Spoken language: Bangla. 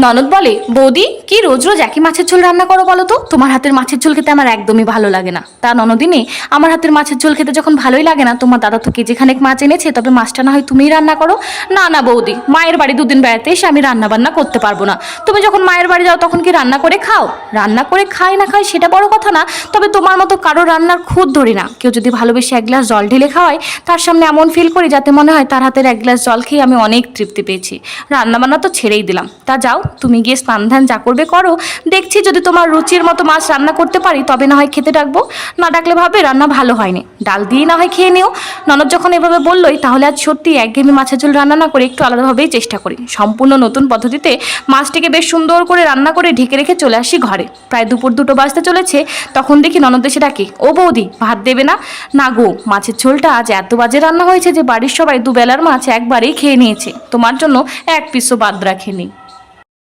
ননদ বলে, বৌদি কি রোজ রোজ একই মাছের ঝোল রান্না করো বলো তো? তোমার হাতের মাছের ঝোল খেতে আমার একদমই ভালো লাগে না। তা ননদিনী, আমার হাতের মাছের ঝোল খেতে যখন ভালোই লাগে না, তোমার দাদা তো কেজিখানেক মাছ এনেছে, তবে মাছটা না হয় তুমিই রান্না করো। না না বৌদি, মায়ের বাড়ি দুদিন বেড়াতে এসে আমি রান্না বান্না করতে পারবো না। তুমি যখন মায়ের বাড়ি যাও তখন কি রান্না করে খাও? রান্না করে খাই না খাই সেটা বড় কথা না, তবে তোমার মতো কারো রান্নার খুদ ধরি না। কেউ যদি ভালোবেসে এক গ্লাস জল ঢেলে খাওয়ায়, তার সামনে এমন ফিল করি যাতে মনে হয় তার হাতের এক গ্লাস জল খেয়ে আমি অনেক তৃপ্তি পেয়েছি। রান্না বান্না তো ছেড়েই দিলাম। তা যাও, তুমি গিয়ে স্নান ধ্যান যা করবে করো। দেখছি যদি তোমার রুচির মতো মাছ রান্না করতে পারি তবে না হয় খেতে ডাকবো, না ডাকলে ভাবে রান্না ভালো হয়নি, ডাল দিয়েই না হয় খেয়ে নিও। ননদ যখন এভাবে বললোই, তাহলে আজ সত্যি একঘেয়েমি মাছের ঝোল রান্না না করে একটু আলাদাভাবেই চেষ্টা করি। সম্পূর্ণ নতুন পদ্ধতিতে মাছটিকে বেশ সুন্দর করে রান্না করে ঢেকে রেখে চলে আসি ঘরে। প্রায় দুপুর 2টো বাজতে চলেছে, তখন দেখি ননদ এসে ডাকে, ও বৌদি ভাত দেবে না? না গো, মাছের ঝোলটা আজ এত বাজে রান্না হয়েছে যে বাড়ির সবাই দুবেলার মাছ একবারেই খেয়ে নিয়েছে, তোমার জন্য এক পিসও বাদ রাখেনি।